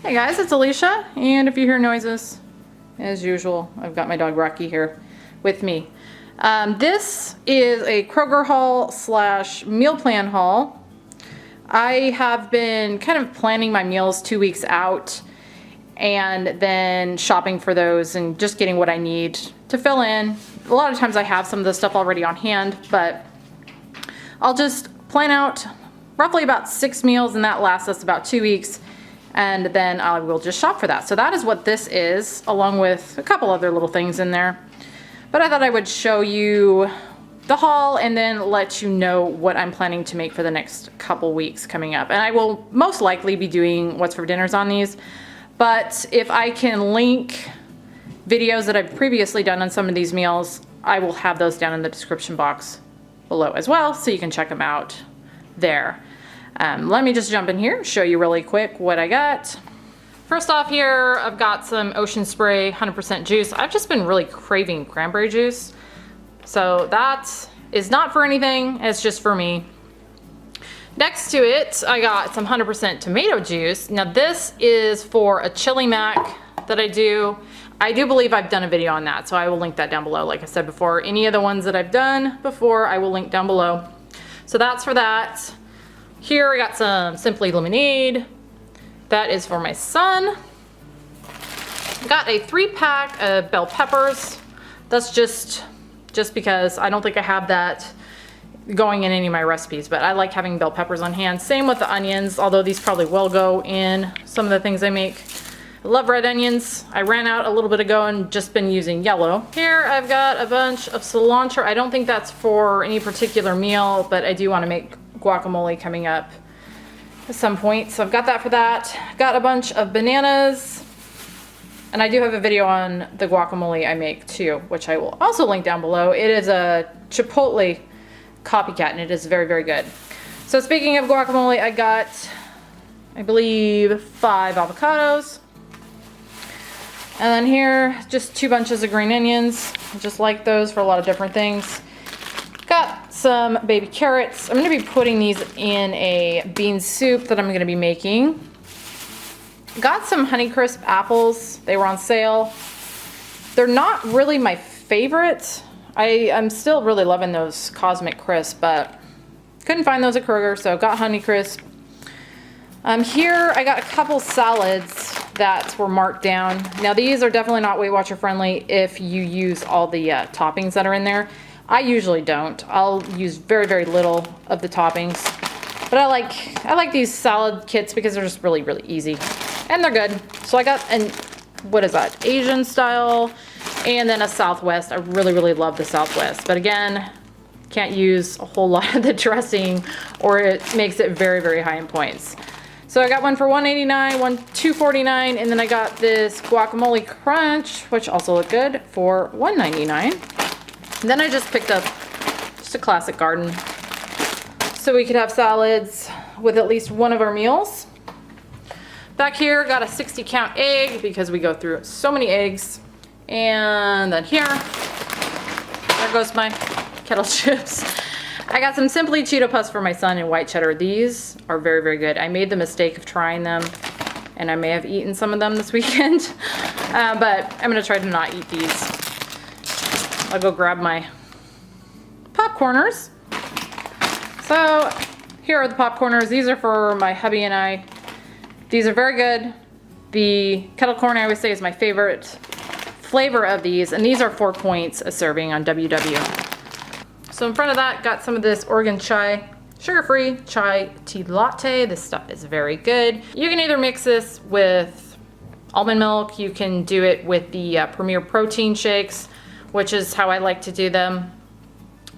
Hey guys, it's Alicia, and if you hear noises, as usual, I've got my dog Rocky here with me. This is a Kroger haul / meal plan haul. I have been kind of planning my meals 2 weeks out and then shopping for those and just getting what I need to fill in. A lot of times I have some of the stuff already on hand, but I'll just plan out roughly about 6 meals, and that lasts us about 2 weeks. And then I will just shop for that. So that is what this is, along with a couple other little things in there. But I thought I would show you the haul and then let you know what I'm planning to make for the next couple weeks coming up. And I will most likely be doing what's for dinners on these. But if I can link videos that I've previously done on some of these meals, I will have those down in the description box below as well, so you can check them out there. Let me just jump in here, show you really quick what I got. First off here, I've got some Ocean Spray 100% juice. I've just been really craving cranberry juice. So that is not for anything, it's just for me. Next to it, I got some 100% tomato juice. Now this is for a chili mac that I do. I do believe I've done a video on that, so I will link that down below. Like I said before, any of the ones that I've done before, I will link down below. So that's for that. Here I got some Simply Lemonade. That is for my son. Got a 3-pack of bell peppers. That's just because I don't think I have that going in any of my recipes, but I like having bell peppers on hand. Same with the onions, although these probably will go in some of the things I make. I love red onions. I ran out a little bit ago and just been using yellow. Here I've got a bunch of cilantro. I don't think that's for any particular meal, but I do want to make guacamole coming up at some point, so I've got that for that. Got a bunch of bananas, and I do have a video on the guacamole I make too, which I will also link down below. It is a Chipotle copycat, and it is very, very good. So speaking of guacamole, I got, I believe, 5 avocados. And then here, just 2 bunches of green onions. I just like those for a lot of different things. Got some baby carrots. I'm going to be putting these in a bean soup that I'm going to be making. Got some Honeycrisp apples. They were on sale. They're not really my favorite. I'm still really loving those Cosmic Crisp, but couldn't find those at Kroger, so got Honeycrisp. Here I got a couple salads that were marked down. Now these are definitely not Weight Watcher friendly if you use all the toppings that are in there. I usually don't. I'll use very, very little of the toppings. But I like these salad kits because they're just really, really easy. And they're good. So I got what is that? Asian style and then a Southwest. I really, really love the Southwest. But again, can't use a whole lot of the dressing or it makes it very, very high in points. So I got one for $1.89, one $2.49, and then I got this guacamole crunch, which also looked good, for $1.99. And then I just picked up just a classic garden so we could have salads with at least one of our meals. Back here, got a 60 count egg because we go through so many eggs. And then here, there goes my kettle chips. I got some Simply Cheeto Puffs for my son in white cheddar. These are very, very good. I made the mistake of trying them and I may have eaten some of them this weekend, but I'm gonna try to not eat these. I'll go grab my popcorners. So here are the popcorners. These are for my hubby and I. These are very good. The kettle corn I always say is my favorite flavor of these, and these are 4 points a serving on WW. So in front of that, got some of this Oregon chai, sugar-free chai tea latte. This stuff is very good. You can either mix this with almond milk, you can do it with the Premier protein shakes, which is how I like to do them.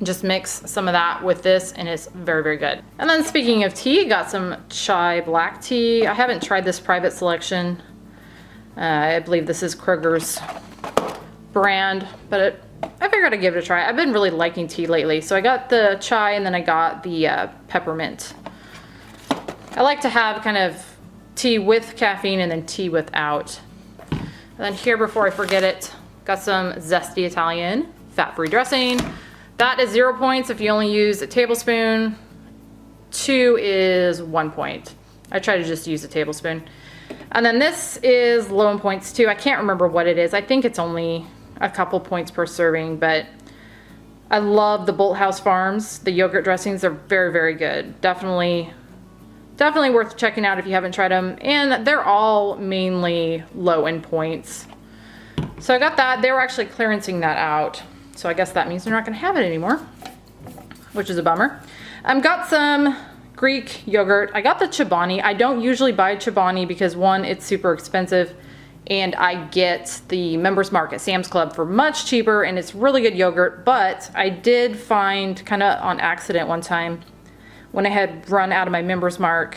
Just mix some of that with this and it's very, very good. And then speaking of tea, got some chai black tea. I haven't tried this Private Selection. I believe this is Kroger's brand, but I figured I'd give it a try. I've been really liking tea lately. So I got the chai and then I got the peppermint. I like to have kind of tea with caffeine and then tea without. And then here, before I forget it, got some Zesty Italian fat-free dressing. That is 0 points if you only use a tablespoon. 2 is 1 point. I try to just use a tablespoon. And then this is low in points too. I can't remember what it is. I think it's only a couple points per serving, but I love the Bolthouse Farms. The yogurt dressings are very, very good. Definitely worth checking out if you haven't tried them. And they're all mainly low in points. So I got that. They were actually clearancing that out. So I guess that means they're not gonna have it anymore, which is a bummer. Got some Greek yogurt. I got the Chobani. I don't usually buy Chobani because one, it's super expensive, and I get the Members Mark at Sam's Club for much cheaper, and it's really good yogurt. But I did find, kind of on accident one time, when I had run out of my Members Mark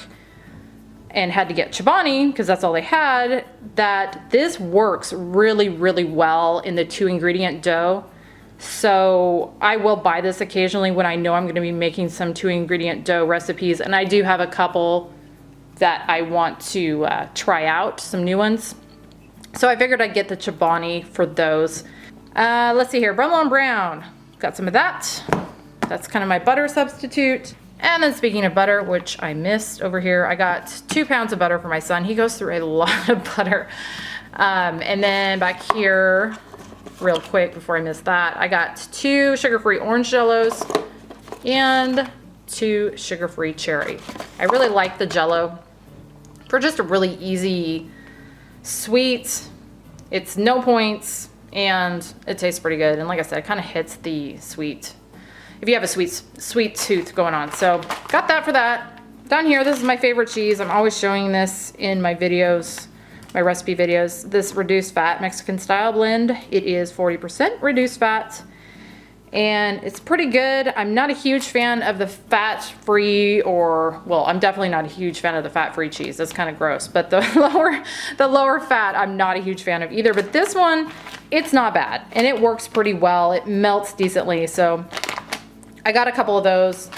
and had to get Chobani, because that's all they had, that this works really, really well in the 2-ingredient dough. So I will buy this occasionally when I know I'm going to be making some 2-ingredient dough recipes, and I do have a couple that I want to try out, some new ones. So I figured I'd get the Chobani for those. Let's see here, Brummelon Brown. Got some of that. That's kind of my butter substitute. And then speaking of butter, which I missed over here, I got 2 pounds of butter for my son. He goes through a lot of butter. And then back here, real quick before I miss that, I got 2 sugar-free orange Jellos and 2 sugar-free cherry. I really like the Jello for just a really easy sweet. It's no points and it tastes pretty good. And like I said, it kind of hits the sweet, if you have a sweet tooth going on. So got that for that. Down here, this is my favorite cheese. I'm always showing this in my videos, my recipe videos. This reduced fat Mexican style blend. It is 40% reduced fat and it's pretty good. I'm not a huge fan of the fat-free, or, well, I'm definitely not a huge fan of the fat-free cheese. That's kind of gross. But the lower fat, I'm not a huge fan of either. But this one, it's not bad and it works pretty well. It melts decently. So I got a couple of those.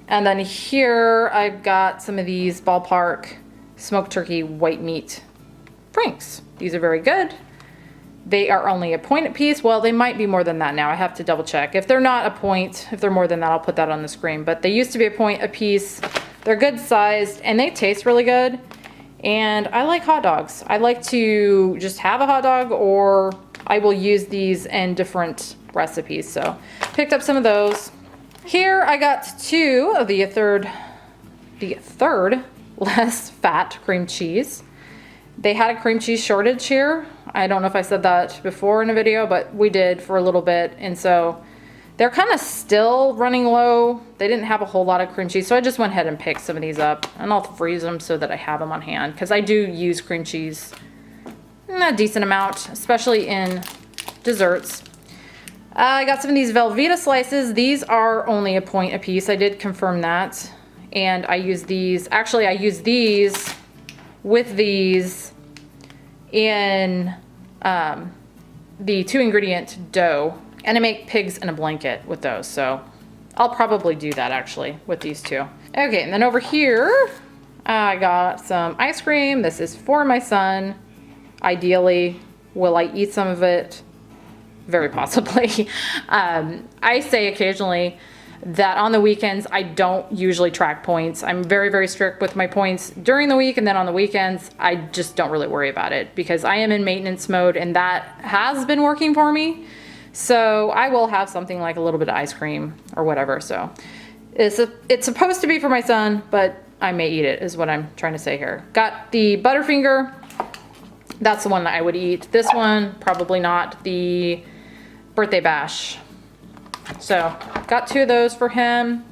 And then here I've got some of these Ballpark smoked turkey white meat franks. These are very good. They are only a point a piece. Well, they might be more than that now. I have to double check. If they're not a point, if they're more than that, I'll put that on the screen. But they used to be a point a piece. They're good sized and they taste really good. And I like hot dogs. I like to just have a hot dog, or I will use these in different recipes. So picked up some of those. Here I got 2 of the third less fat cream cheese. They had a cream cheese shortage here. I don't know if I said that before in a video, but we did for a little bit. And so they're kind of still running low. They didn't have a whole lot of cream cheese. So I just went ahead and picked some of these up, and I'll freeze them so that I have them on hand, because I do use cream cheese a decent amount, especially in desserts. I got some of these Velveeta Slices. These are only a point a piece. I did confirm that. And I use these, actually I use these with these in the 2-ingredient dough, and I make pigs in a blanket with those. So I'll probably do that actually with these 2. Okay, and then over here, I got some ice cream. This is for my son. Ideally, will I eat some of it? Very possibly. I say occasionally that on the weekends, I don't usually track points. I'm very, very strict with my points during the week, and then on the weekends, I just don't really worry about it because I am in maintenance mode, and that has been working for me. So I will have something like a little bit of ice cream or whatever. So it's supposed to be for my son, but I may eat it is what I'm trying to say here. Got the Butterfinger. That's the one that I would eat. This one, probably not. The Birthday Bash. So got 2 of those for him.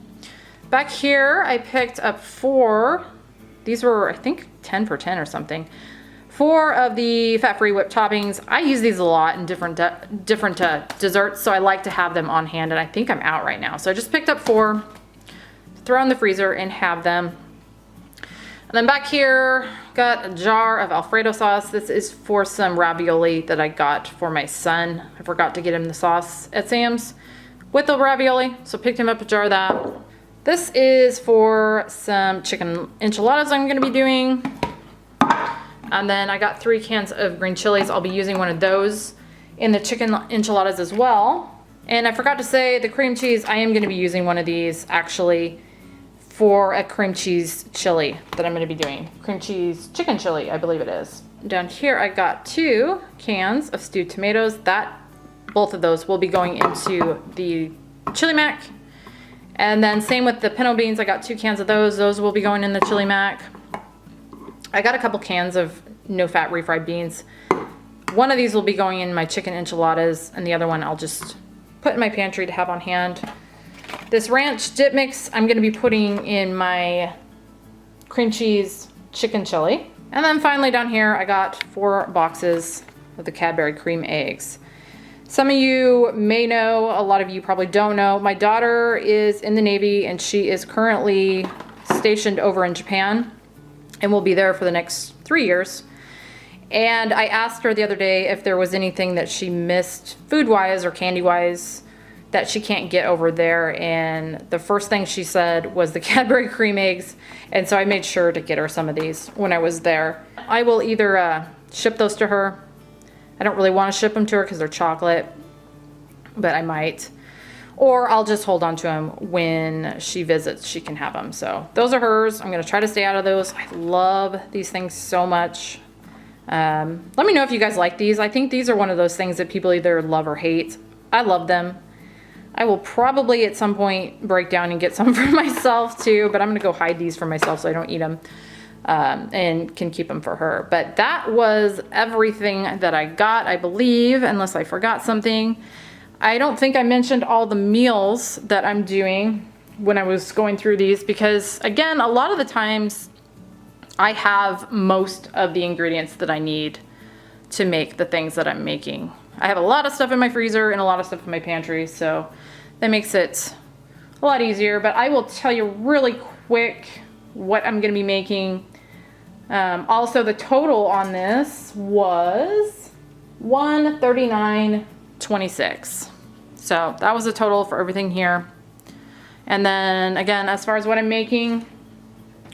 Back here, I picked up 4. These were, I think, 10 for 10 or something. 4 of the fat-free whipped toppings. I use these a lot in different desserts, so I like to have them on hand, and I think I'm out right now. So I just picked up 4, throw in the freezer, and have them. And then back here, got a jar of Alfredo sauce. This is for some ravioli that I got for my son. I forgot to get him the sauce at Sam's with the ravioli, so picked him up a jar of that. This is for some chicken enchiladas I'm gonna be doing. And then I got 3 cans of green chilies. I'll be using one of those in the chicken enchiladas as well. And I forgot to say the cream cheese, I am gonna be using one of these actually for a cream cheese chili that I'm going to be doing. Cream cheese chicken chili, I believe it is. Down here I got 2 cans of stewed tomatoes. Both of those will be going into the chili mac. And then same with the pinto beans, I got 2 cans of those. Those will be going in the chili mac. I got a couple cans of no-fat refried beans. One of these will be going in my chicken enchiladas, and the other one I'll just put in my pantry to have on hand. This ranch dip mix I'm going to be putting in my cream cheese chicken chili. And then finally down here I got 4 boxes of the Cadbury cream eggs. Some of you may know, a lot of you probably don't know. My daughter is in the Navy and she is currently stationed over in Japan and will be there for the next 3 years. And I asked her the other day if there was anything that she missed food-wise or candy-wise that she can't get over there, and the first thing she said was the Cadbury cream eggs, and so I made sure to get her some of these when I was there. I will either ship those to her. I don't really want to ship them to her because they're chocolate, but I might. Or I'll just hold on to them when she visits, she can have them. So those are hers. I'm going to try to stay out of those. I love these things so much. Let me know if you guys like these. I think these are one of those things that people either love or hate. I love them. I will probably at some point break down and get some for myself too, but I'm going to go hide these for myself so I don't eat them and can keep them for her. But that was everything that I got, I believe, unless I forgot something. I don't think I mentioned all the meals that I'm doing when I was going through these because, again, a lot of the times I have most of the ingredients that I need to make the things that I'm making. I have a lot of stuff in my freezer and a lot of stuff in my pantry, so that makes it a lot easier. But I will tell you really quick what I'm going to be making. Also, the total on this was $139.26. So that was the total for everything here. And then again, as far as what I'm making,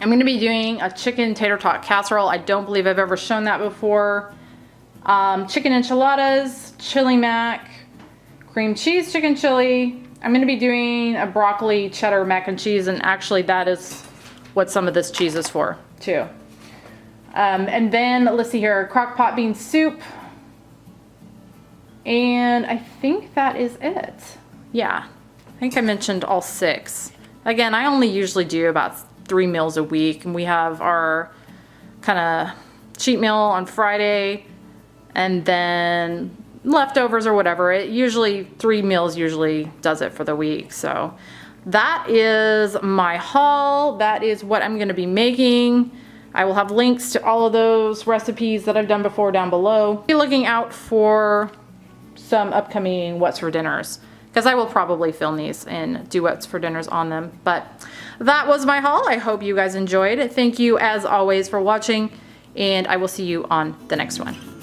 I'm going to be doing a chicken tater tot casserole. I don't believe I've ever shown that before. Chicken enchiladas, chili mac, cream cheese chicken chili. I'm going to be doing a broccoli cheddar mac and cheese, and actually that is what some of this cheese is for too. And then let's see here, crock pot bean soup. And I think that is it. Yeah, I think I mentioned all 6. Again, I only usually do about 3 meals a week, and we have our kind of cheat meal on Friday and then leftovers or whatever. It usually 3 meals usually does it for the week. So that is my haul. That is what I'm going to be making. I will have links to all of those recipes that I've done before down below. Be looking out for some upcoming what's for dinners, because I will probably film these and do what's for dinners on them. But that was my haul. I hope you guys enjoyed. Thank you as always for watching, and I will see you on the next one.